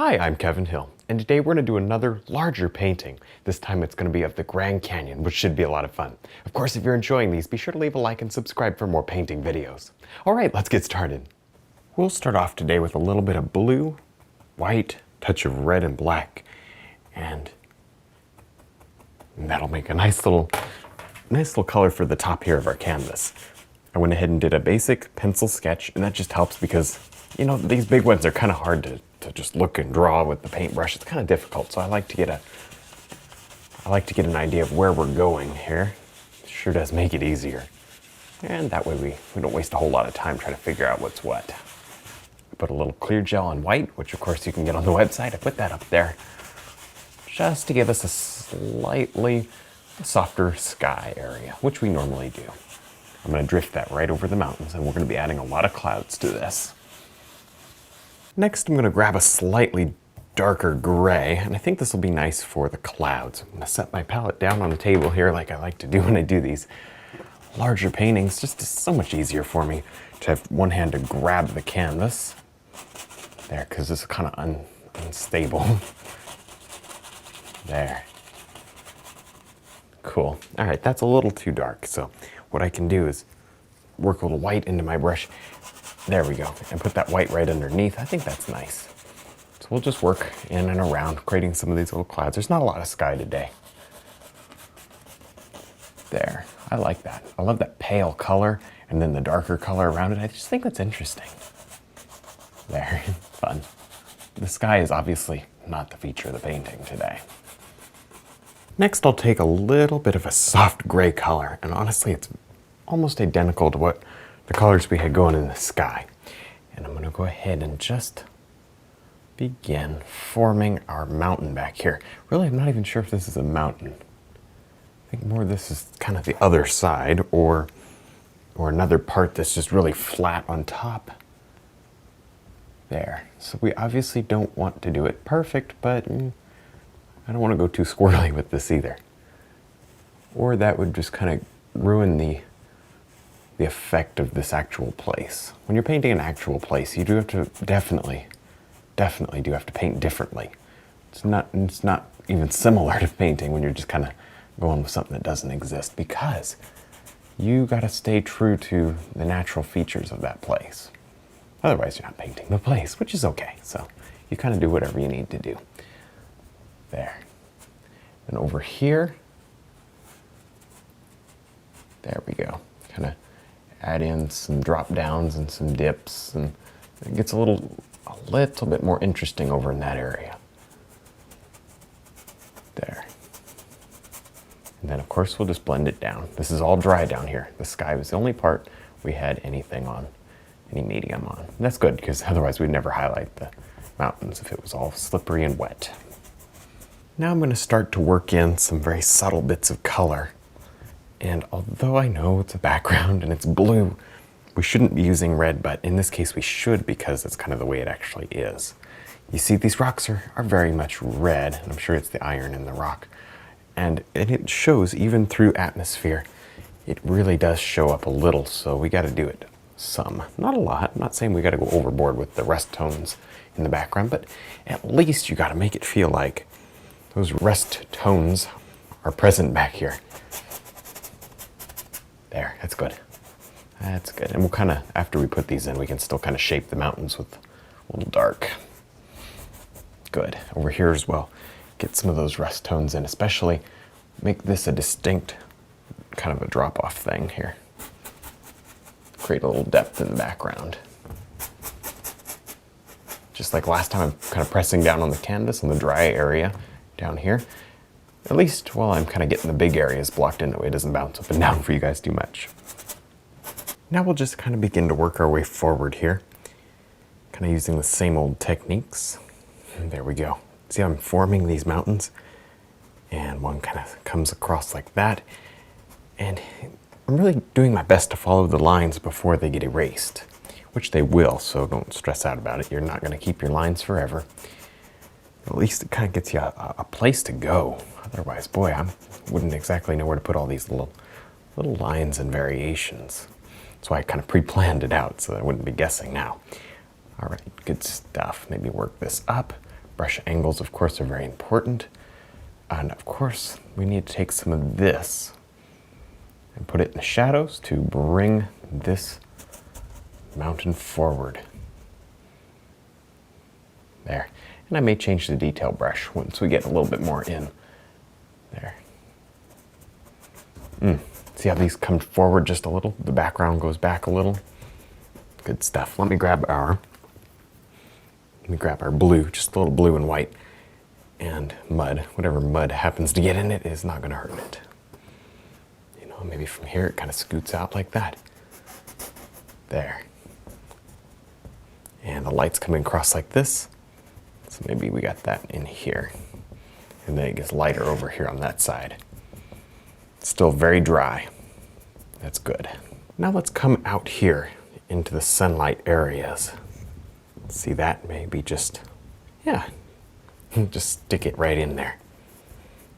Hi, I'm Kevin Hill, and today we're going to do another larger painting. This time it's going to be of the Grand Canyon, which should be a lot of fun. Of course, if you're enjoying these, be sure to leave a like and subscribe for more painting videos. All right, let's get started. We'll start off today with a little bit of blue, white, touch of red and black, and that'll make a nice little color for the top here of our canvas. I went ahead and did a basic pencil sketch, and that just helps because, you know, these big ones are kind of hard to just look and draw with the paintbrush. It's kind of difficult, so I like to get an idea of where we're going here. It sure does make it easier. And that way we don't waste a whole lot of time trying to figure out what's what. I put a little clear gel on white, which of course you can get on the website. I put that up there just to give us a slightly softer sky area, which we normally do. I'm going to drift that right over the mountains, and we're going to be adding a lot of clouds to this. Next, I'm going to grab a slightly darker gray, and I think this will be nice for the clouds. I'm going to set my palette down on the table here like I like to do when I do these larger paintings. Just so much easier for me to have one hand to grab the canvas there, because it's kind of unstable. There. Cool. All right, that's a little too dark, so what I can do is work a little white into my brush. There we go, and put that white right underneath. I think that's nice. So we'll just work in and around, creating some of these little clouds. There's not a lot of sky today. There, I like that. I love that pale color and then the darker color around it. I just think that's interesting. There, fun. The sky is obviously not the feature of the painting today. Next, I'll take a little bit of a soft gray color, and honestly, it's almost identical to what the colors we had going in the sky. And I'm going to go ahead and just begin forming our mountain back here. Really, I'm not even sure if this is a mountain. I think more this is kind of the other side, or another part that's just really flat on top. There. So we obviously don't want to do it perfect, but I don't want to go too squirrely with this either. Or that would just kind of ruin the effect of this actual place. When you're painting an actual place, you do have to definitely do have to paint differently. It's not even similar to painting when you're just kind of going with something that doesn't exist, because you got to stay true to the natural features of that place. Otherwise, you're not painting the place, which is okay. So you kind of do whatever you need to do. There. And over here, there we go. Kind of add in some drop downs and some dips, and it gets a little bit more interesting over in that area. There. And then of course we'll just blend it down. This is all dry down here. The sky was the only part we had anything on, any medium on. And that's good, because otherwise we'd never highlight the mountains if it was all slippery and wet. Now I'm going to start to work in some very subtle bits of color. And although I know it's a background and it's blue, we shouldn't be using red, but in this case we should, because that's kind of the way it actually is. You see, these rocks are very much red, and I'm sure it's the iron in the rock. And it shows even through atmosphere. It really does show up a little, so we got to do it some. Not a lot. I'm not saying we got to go overboard with the rust tones in the background, but at least you got to make it feel like those rust tones are present back here. There, that's good. That's good. And we'll kind of, after we put these in, we can still kind of shape the mountains with a little dark. Good. Over here as well, get some of those rust tones in, especially make this a distinct kind of a drop-off thing here. Create a little depth in the background. Just like last time, I'm kind of pressing down on the canvas in the dry area down here. At least while I'm kind of getting the big areas blocked in, that way it doesn't bounce up and down for you guys too much. Now we'll just kind of begin to work our way forward here. Kind of using the same old techniques. And there we go. See how I'm forming these mountains? And one kind of comes across like that. And I'm really doing my best to follow the lines before they get erased, which they will, so don't stress out about it. You're not going to keep your lines forever. At least it kind of gets you a place to go. Otherwise, boy, I wouldn't exactly know where to put all these little lines and variations. That's why I kind of pre-planned it out so that I wouldn't be guessing now. All right, good stuff. Maybe work this up, Brush angles, of course, are very important. And of course, we need to take some of this and put it in the shadows to bring this mountain forward. There. And I may change the detail brush once we get a little bit more in. There. See how these come forward just a little? The background goes back a little. Good stuff. Let me grab our blue, just a little blue and white, and mud. Whatever mud happens to get in it is not going to hurt it. You know, maybe from here it kind of scoots out like that. There. And the light's coming across like this. So maybe we got that in here. And then it gets lighter over here on that side. Still very dry. That's good. Now let's come out here into the sunlight areas. See that? Maybe just, yeah, just stick it right in there.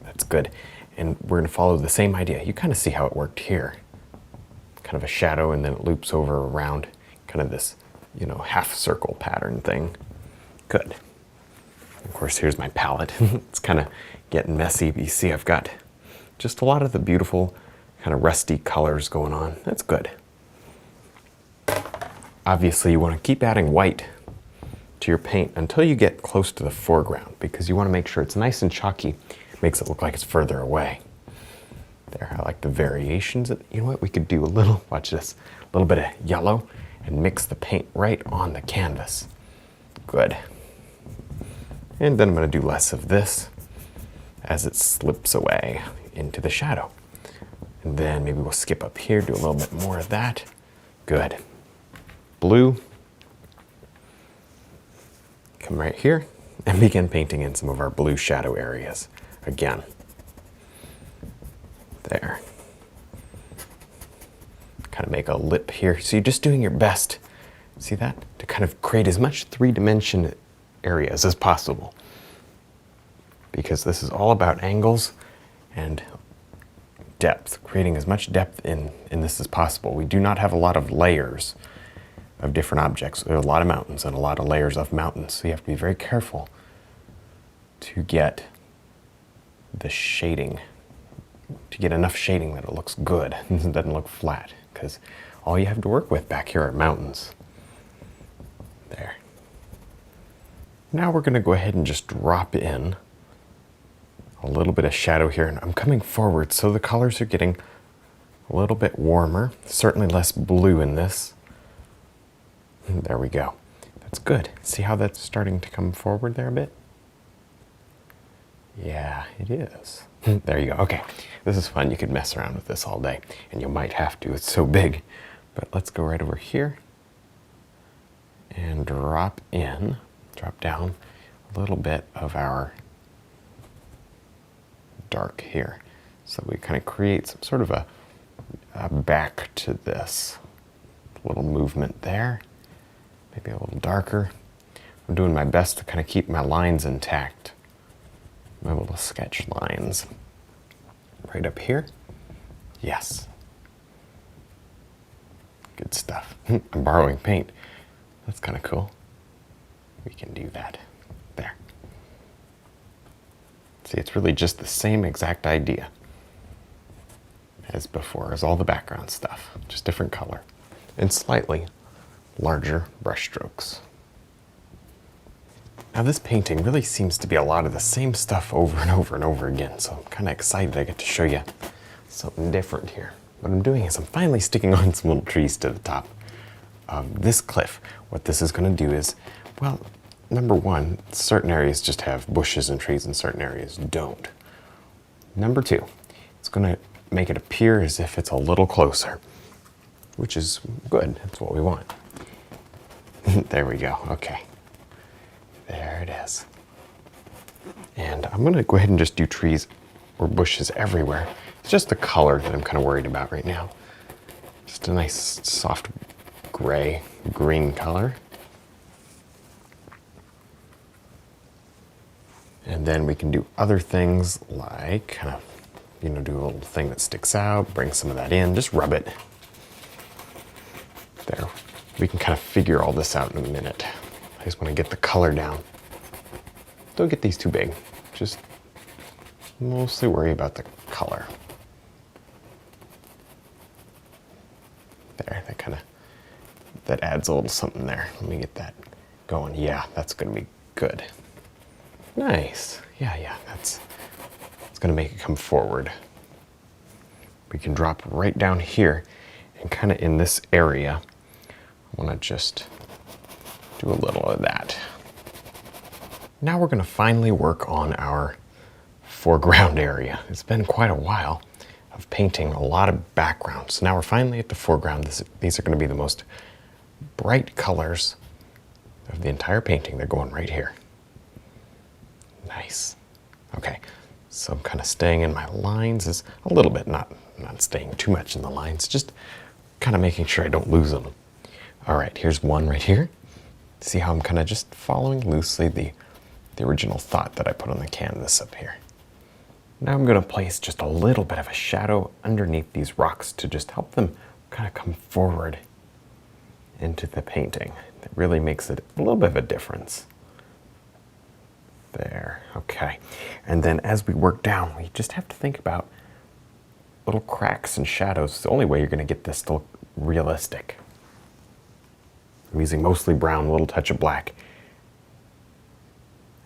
That's good. And we're going to follow the same idea. You kind of see how it worked here. Kind of a shadow, and then it loops over around kind of this, you know, half circle pattern thing. Good. Of course, here's my palette. It's kind of getting messy, but you see I've got just a lot of the beautiful kind of rusty colors going on. That's good. Obviously, you want to keep adding white to your paint until you get close to the foreground, because you want to make sure it's nice and chalky. Makes it look like it's further away. There, I like the variations. You know what, we could do a little, watch this, a little bit of yellow and mix the paint right on the canvas. Good. And then I'm going to do less of this as it slips away into the shadow. And then maybe we'll skip up here, do a little bit more of that. Good. Blue. Come right here and begin painting in some of our blue shadow areas again. There. Kind of make a lip here. So you're just doing your best, see that? To kind of create as much three-dimension areas as possible. Because this is all about angles and depth, creating as much depth in this as possible. We do not have a lot of layers of different objects. There are a lot of mountains and a lot of layers of mountains, so you have to be very careful to get the shading, to get enough shading that it looks good and it doesn't look flat, because all you have to work with back here are mountains. There. Now we're going to go ahead and just drop in a little bit of shadow here, and I'm coming forward so the colors are getting a little bit warmer, certainly less blue in this. There we go. That's good. See how that's starting to come forward there a bit? Yeah, it is. There you go. Okay, this is fun. You could mess around with this all day, and you might have to. It's so big. But let's go right over here and drop down a little bit of our dark here. So we kind of create some sort of a back to this little movement there. Maybe a little darker. I'm doing my best to kind of keep my lines intact. My little sketch lines. Right up here. Yes. Good stuff. I'm borrowing paint. That's kind of cool. We can do that. There. See, it's really just the same exact idea as before, as all the background stuff. Just different color. And slightly larger brush strokes. Now this painting really seems to be a lot of the same stuff over and over and over again, so I'm kind of excited I get to show you something different here. What I'm doing is I'm finally sticking on some little trees to the top of this cliff. What this is going to do is, well, number one, certain areas just have bushes and trees and certain areas don't. Number two, it's going to make it appear as if it's a little closer, which is good. That's what we want. There we go. Okay. There it is. And I'm going to go ahead and just do trees or bushes everywhere. It's just the color that I'm kind of worried about right now. Just a nice soft gray, green color. And then we can do other things like kind of, you know, do a little thing that sticks out, bring some of that in, just rub it. There. We can kind of figure all this out in a minute. I just want to get the color down. don't get these too big. Just mostly worry about the color. There, that adds a little something there. Let me get that going. Yeah, that's gonna be good. Nice. Yeah, it's gonna make it come forward. We can drop right down here and kind of in this area. I wanna just do a little of that. Now we're gonna finally work on our foreground area. It's been quite a while of painting a lot of background. So now we're finally at the foreground. These are gonna be the most bright colors of the entire painting. They're going right here. Nice. Okay, so I'm kind of staying in my lines is a little bit, not staying too much in the lines, just kind of making sure I don't lose them. All right, here's one right here. See how I'm kind of just following loosely the original thought that I put on the canvas up here. Now I'm going to place just a little bit of a shadow underneath these rocks to just help them kind of come forward into the painting. That really makes it a little bit of a difference. There, okay. And then as we work down, we just have to think about little cracks and shadows. It's the only way you're going to get this to look realistic. I'm using mostly brown, a little touch of black.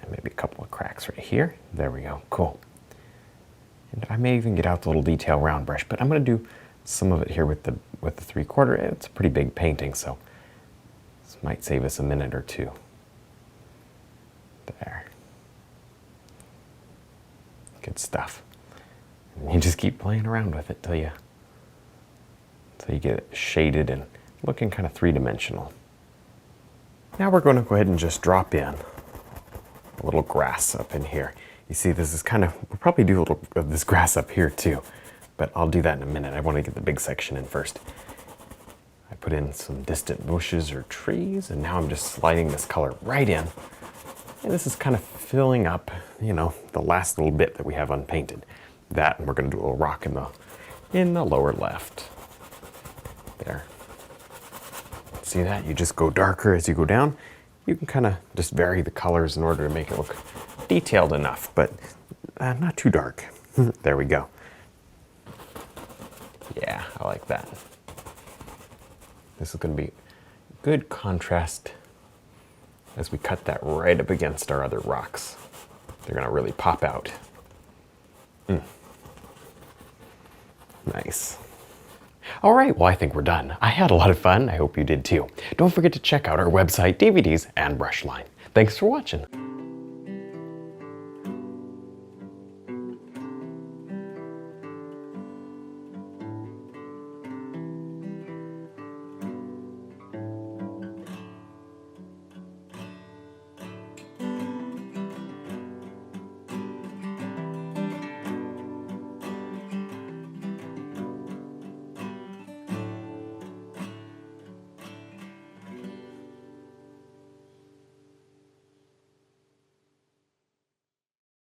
And maybe a couple of cracks right here. There we go, cool. And I may even get out the little detail round brush, but I'm going to do some of it here with the 3/4. It's a pretty big painting, so this might save us a minute or two. There. Good stuff. And you just keep playing around with it till you get it shaded and looking kind of three-dimensional. Now we're going to go ahead and just drop in a little grass up in here. You see, this is kind of, we'll probably do a little of this grass up here too, but I'll do that in a minute. I want to get the big section in first. I put in some distant bushes or trees, and now I'm just sliding this color right in. And this is kind of filling up, you know, the last little bit that we have unpainted. That, and we're going to do a little rock in the lower left. There. See that? You just go darker as you go down. You can kind of just vary the colors in order to make it look detailed enough, but not too dark. There we go. Yeah, I like that. This is going to be good contrast as we cut that right up against our other rocks. They're going to really pop out. Nice. All right, well, I think we're done. I had a lot of fun. I hope you did too. Don't forget to check out our website, DVDs, and brush line. Thanks for watching.